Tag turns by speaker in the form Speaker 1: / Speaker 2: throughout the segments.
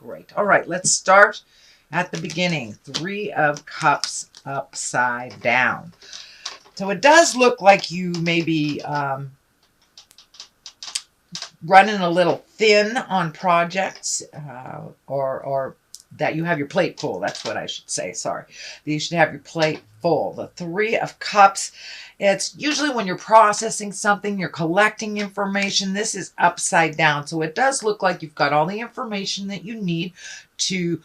Speaker 1: Great. All right, let's start at the beginning. Three of Cups upside down. So it does look like you may be running a little thin on projects, or that you have your plate full. That's what I should say. Sorry. You should have your plate full. The Three of Cups, it's usually when you're processing something, you're collecting information. This is upside down. So it does look like you've got all the information that you need to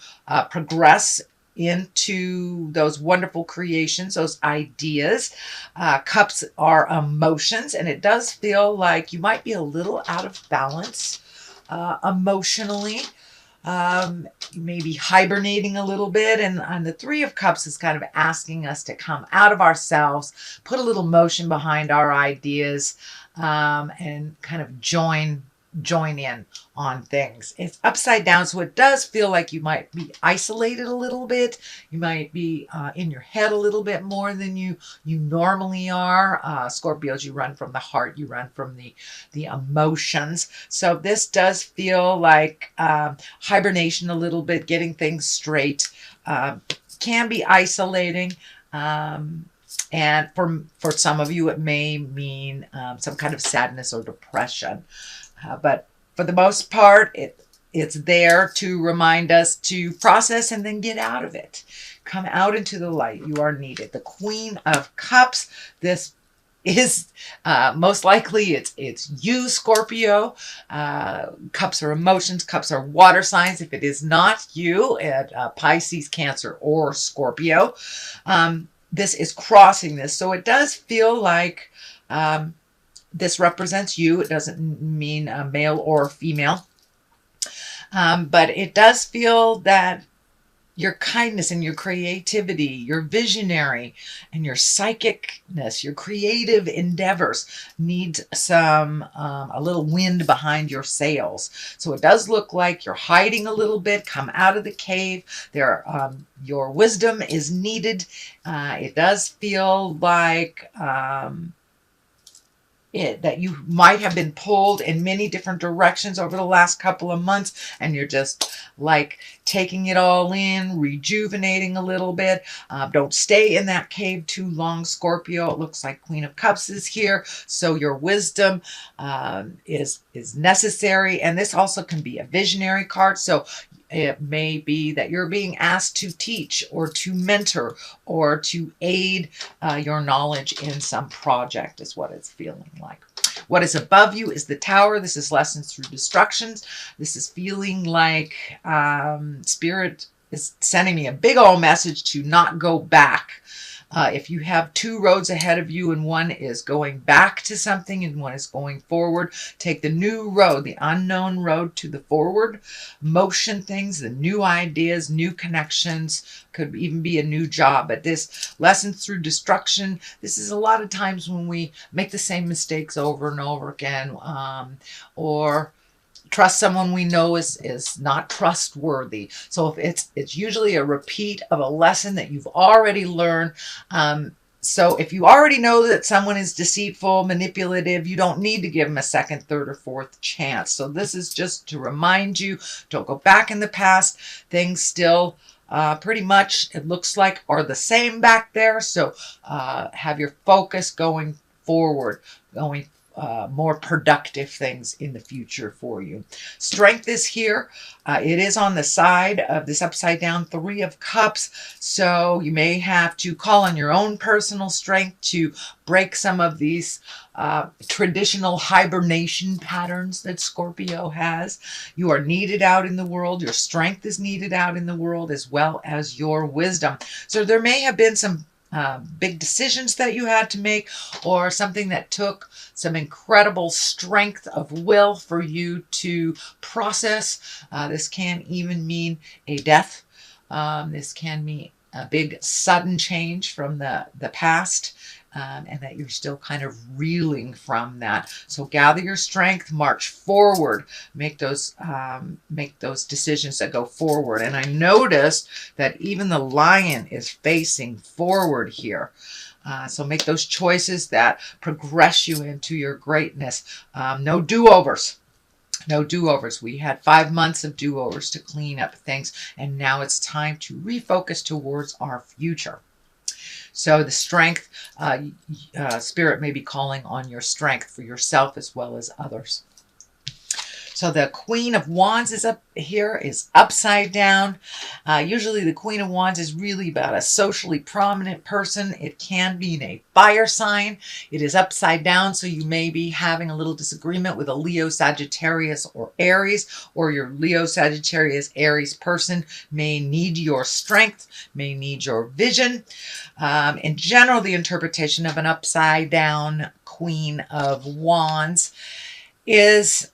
Speaker 1: progress into those wonderful creations, those ideas. Cups are emotions, and it does feel like you might be a little out of balance emotionally. You may be hibernating a little bit, and the Three of Cups is kind of asking us to come out of ourselves, put a little motion behind our ideas, and kind of join in on things. It's upside down, so it does feel like you might be isolated a little bit. You might be in your head a little bit more than you normally are. Scorpios, you run from the heart, you run from the emotions. So this does feel like hibernation a little bit, getting things straight. Can be isolating. And for some of you, it may mean some kind of sadness or depression. But for the most part, it's there to remind us to process and then get out of it. Come out into the light. You are needed. The Queen of Cups, this is most likely it's you, Scorpio. Cups are emotions. Cups are water signs. If it is not you, Pisces, Cancer, or Scorpio, this is crossing this. So it does feel like this represents you. It doesn't mean male or female. But it does feel that your kindness and your creativity, your visionary and your psychicness, your creative endeavors need a little wind behind your sails. So it does look like you're hiding a little bit. Come out of the cave. Your wisdom is needed. It does feel like that you might have been pulled in many different directions over the last couple of months, and you're just like taking it all in, rejuvenating a little bit. Don't stay in that cave too long, Scorpio. It looks like Queen of Cups is here, so your wisdom is necessary. And this also can be a visionary card, so it may be that you're being asked to teach or to mentor or to aid your knowledge in some project is what it's feeling like. What is above you is the Tower. This is lessons through destructions. This is feeling like Spirit is sending me a big old message to not go back. If you have two roads ahead of you and one is going back to something and one is going forward, take the new road, the unknown road to the forward motion things, the new ideas, new connections, could even be a new job. But this lessons through destruction, this is a lot of times when we make the same mistakes over and over again, or trust someone we know is not trustworthy. So if it's usually a repeat of a lesson that you've already learned. So if you already know that someone is deceitful, manipulative, you don't need to give them a second, third, or fourth chance. So this is just to remind you, don't go back in the past. Things still pretty much, it looks like, are the same back there. So have your focus going forward, more productive things in the future for you. Strength is here. It is on the side of this upside down Three of Cups. So you may have to call on your own personal strength to break some of these traditional hibernation patterns that Scorpio has. You are needed out in the world. Your strength is needed out in the world, as well as your wisdom. So there may have been some big decisions that you had to make, or something that took some incredible strength of will for you to process. This can even mean a death. This can mean a big sudden change from the past. And that you're still kind of reeling from that. So gather your strength, march forward, make those decisions that go forward. And I noticed that even the lion is facing forward here. So make those choices that progress you into your greatness. No do-overs. No do-overs. We had 5 months of do-overs to clean up things, and now it's time to refocus towards our future. So the strength, Spirit may be calling on your strength for yourself as well as others. So the Queen of Wands is up here, is upside down. Usually the Queen of Wands is really about a socially prominent person. It can be in a fire sign. It is upside down, so you may be having a little disagreement with a Leo, Sagittarius, or Aries, or your Leo, Sagittarius, Aries person may need your strength, may need your vision. In general, the interpretation of an upside down Queen of Wands is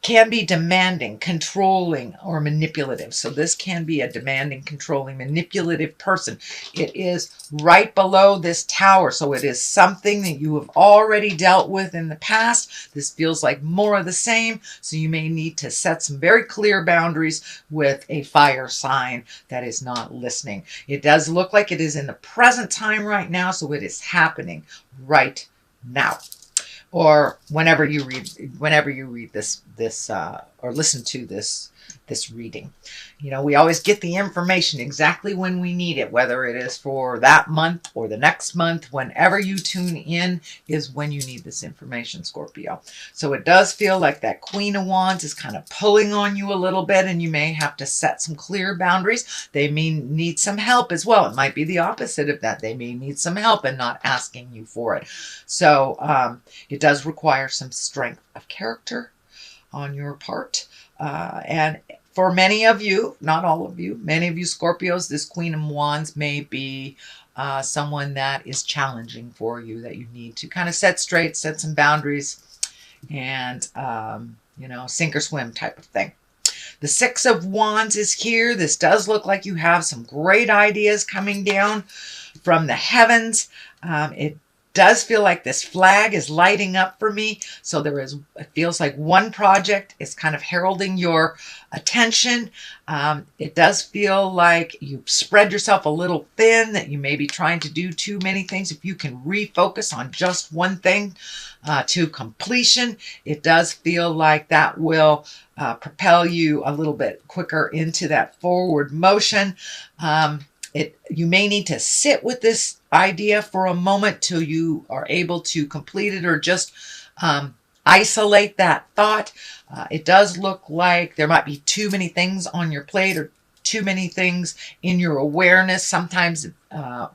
Speaker 1: can be demanding, controlling, or manipulative. So this can be a demanding, controlling, manipulative person. It is right below this tower. So it is something that you have already dealt with in the past. This feels like more of the same. So you may need to set some very clear boundaries with a fire sign that is not listening. It does look like it is in the present time right now. So it is happening right now. Or whenever you read this or listen to this reading. You know, we always get the information exactly when we need it, whether it is for that month or the next month. Whenever you tune in is when you need this information, Scorpio. So it does feel like that Queen of Wands is kind of pulling on you a little bit, and you may have to set some clear boundaries. They may need some help as well. It might be the opposite of that. They may need some help and not asking you for it. So it does require some strength of character on your part. And for many of you, not all of you, many of you Scorpios, this Queen of Wands may be someone that is challenging for you, that you need to kind of set straight, set some boundaries, and, you know, sink or swim type of thing. The Six of Wands is here. This does look like you have some great ideas coming down from the heavens. It does feel like this flag is lighting up for me. So it feels like one project is kind of heralding your attention. It does feel like you've spread yourself a little thin, that you may be trying to do too many things. If you can refocus on just one thing to completion, it does feel like that will propel you a little bit quicker into that forward motion. You may need to sit with this idea for a moment till you are able to complete it, or just isolate that thought. It does look like there might be too many things on your plate, or too many things in your awareness. Sometimes,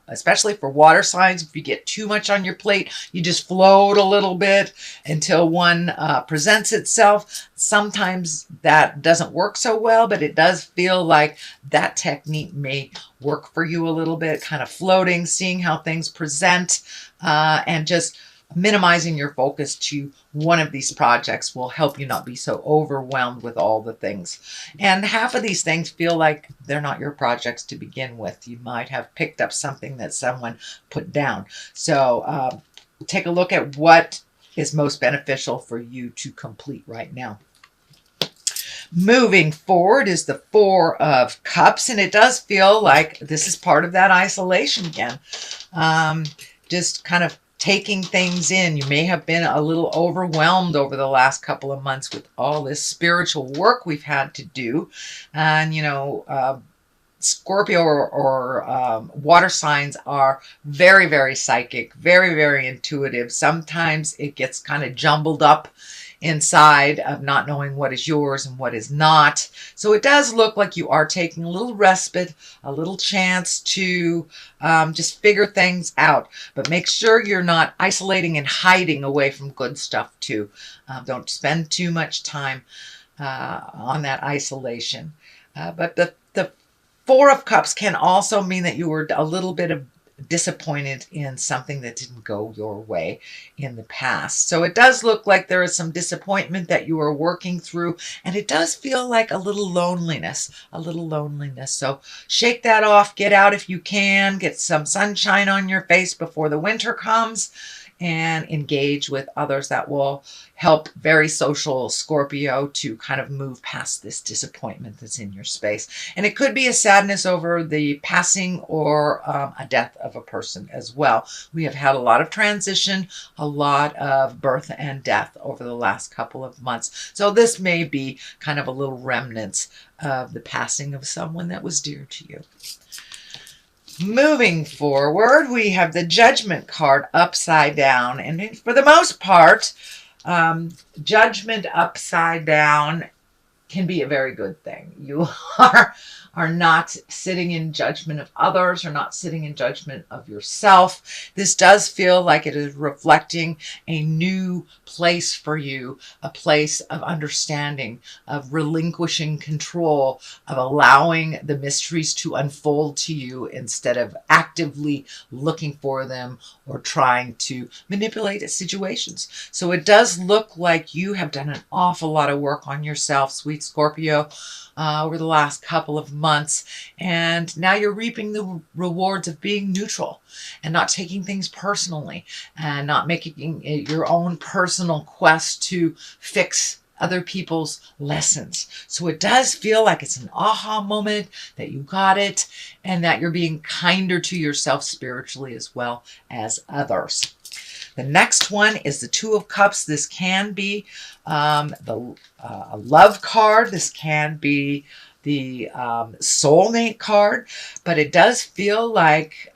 Speaker 1: especially for water signs, if you get too much on your plate, you just float a little bit until one presents itself. Sometimes that doesn't work so well, but it does feel like that technique may work for you a little bit, kind of floating, seeing how things present, and just minimizing your focus to one of these projects will help you not be so overwhelmed with all the things. And half of these things feel like they're not your projects to begin with. You might have picked up something that someone put down. So take a look at what is most beneficial for you to complete right now. Moving forward is the Four of Cups, and it does feel like this is part of that isolation again. Just kind of taking things in. You may have been a little overwhelmed over the last couple of months with all this spiritual work we've had to do. And, you know, Scorpio or water signs are very, very psychic, very, very intuitive. Sometimes it gets kind of jumbled up inside of not knowing what is yours and what is not. So it does look like you are taking a little respite, a little chance to just figure things out. But make sure you're not isolating and hiding away from good stuff too. Don't spend too much time on that isolation. But the Four of Cups can also mean that you were a little bit disappointed in something that didn't go your way in the past. So it does look like there is some disappointment that you are working through, and it does feel like a little loneliness, So shake that off, get out if you can, get some sunshine on your face before the winter comes, and engage with others that will help very social Scorpio to kind of move past this disappointment that's in your space. And it could be a sadness over the passing or a death of a person as well. We have had a lot of transition, a lot of birth and death over the last couple of months. So this may be kind of a little remnants of the passing of someone that was dear to you. Moving forward, we have the Judgment card upside down. And for the most part, Judgment upside down can be a very good thing. You are not sitting in judgment of others, or not sitting in judgment of yourself. This does feel like it is reflecting a new place for you, a place of understanding, of relinquishing control, of allowing the mysteries to unfold to you instead of actively looking for them or trying to manipulate situations. So it does look like you have done an awful lot of work on yourself, sweet Scorpio, over the last couple of months, and now you're reaping the rewards of being neutral and not taking things personally and not making it your own personal quest to fix other people's lessons. So it does feel like it's an aha moment, that you got it, and that you're being kinder to yourself spiritually as well as others. The next one is the Two of Cups. This can be a love card. This can be the soulmate card. But it does feel like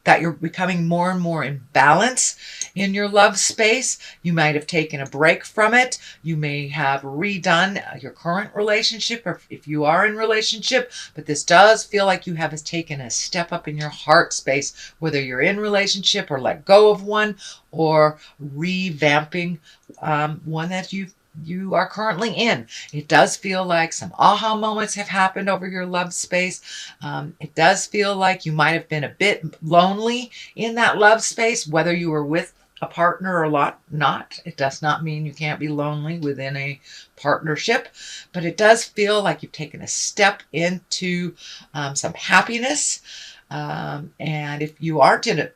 Speaker 1: that you're becoming more and more in balance in your love space. You might have taken a break from it. You may have redone your current relationship, or if you are in relationship, but this does feel like you have taken a step up in your heart space, whether you're in relationship or let go of one, or revamping one that you are currently in. It does feel like some aha moments have happened over your love space. It does feel like you might have been a bit lonely in that love space, whether you were with a partner or not. It does not mean you can't be lonely within a partnership, but it does feel like you've taken a step into some happiness. And if you aren't in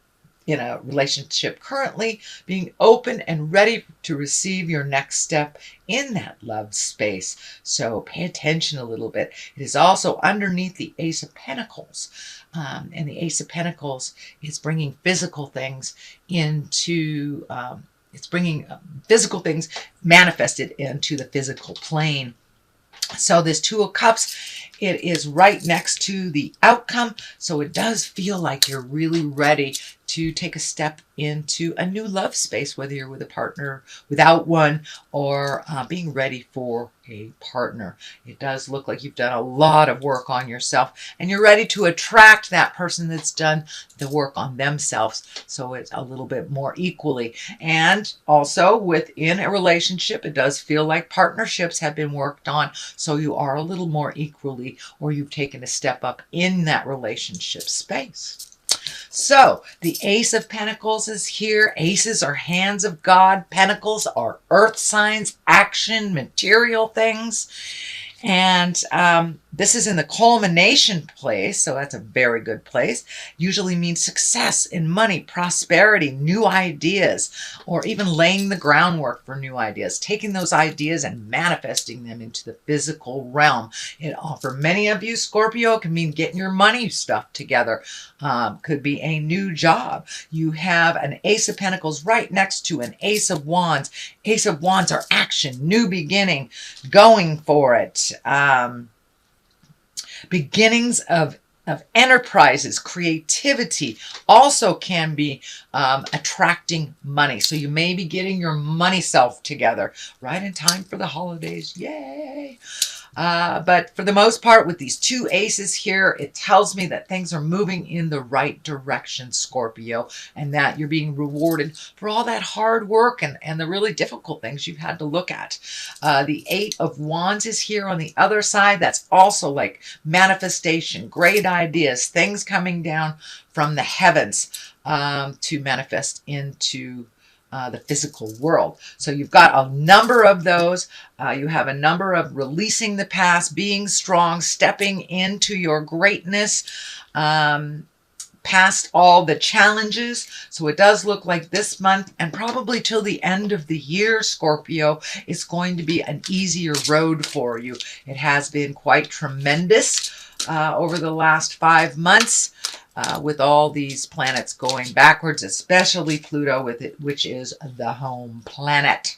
Speaker 1: a relationship currently, being open and ready to receive your next step in that love space. So pay attention a little bit. It is also underneath the Ace of Pentacles. And the Ace of Pentacles is bringing physical things into, it's bringing physical things manifested into the physical plane. So this Two of Cups, it is right next to the outcome. So it does feel like you're really ready to take a step into a new love space, whether you're with a partner, without one, or being ready for a partner. It does look like you've done a lot of work on yourself, and you're ready to attract that person that's done the work on themselves. So it's a little bit more equally. And also within a relationship, it does feel like partnerships have been worked on. So you are a little more equally, or you've taken a step up in that relationship space. So the Ace of Pentacles is here. Aces are hands of God. Pentacles are earth signs, action, material things. And this is in the culmination place, so that's a very good place. Usually means success in money, prosperity, new ideas, or even laying the groundwork for new ideas, taking those ideas and manifesting them into the physical realm. For many of you, Scorpio, it can mean getting your money stuff together. Could be a new job. You have an Ace of Pentacles right next to an Ace of Wands. Ace of Wands are action, new beginning, going for it. Beginnings of enterprises, creativity, also can be attracting money. So you may be getting your money self together right in time for the holidays. Yay! But for the most part, with these two aces here, it tells me that things are moving in the right direction, Scorpio, and that you're being rewarded for all that hard work and the really difficult things you've had to look at. The Eight of Wands is here on the other side. That's also like manifestation, great ideas, things coming down from the heavens to manifest into the physical world. So you've got a number of those. You have a number of releasing the past, being strong, stepping into your greatness, past all the challenges. So it does look like this month and probably till the end of the year, Scorpio, is going to be an easier road for you. It has been quite tremendous over the last 5 months. With all these planets going backwards, especially Pluto with it, which is the home planet.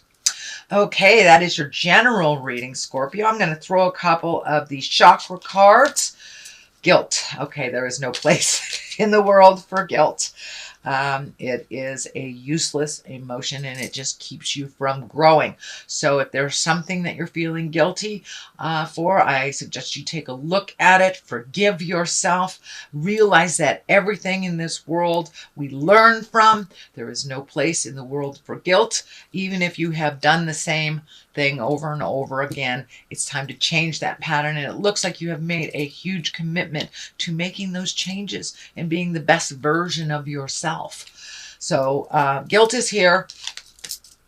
Speaker 1: Okay, that is your general reading, Scorpio. I'm going to throw a couple of these chakra cards. Guilt. Okay, there is no place in the world for guilt. It is a useless emotion and it just keeps you from growing. So if there's something that you're feeling guilty for, I suggest you take a look at it, forgive yourself, realize that everything in this world we learn from. There is no place in the world for guilt. Even if you have done the same thing over and over again, it's time to change that pattern. And it looks like you have made a huge commitment to making those changes and being the best version of yourself. So guilt is here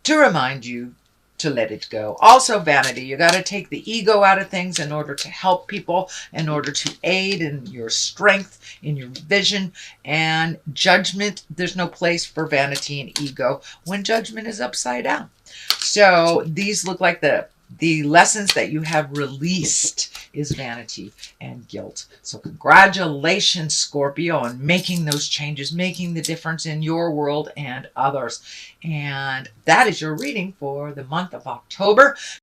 Speaker 1: to remind you to let it go. Also vanity. You got to take the ego out of things in order to help people, in order to aid in your strength, in your vision. And judgment, there's no place for vanity and ego when judgment is upside down. So these look like the lessons that you have released is vanity and guilt. So congratulations, Scorpio, on making those changes, making the difference in your world and others. And that is your reading for the month of October.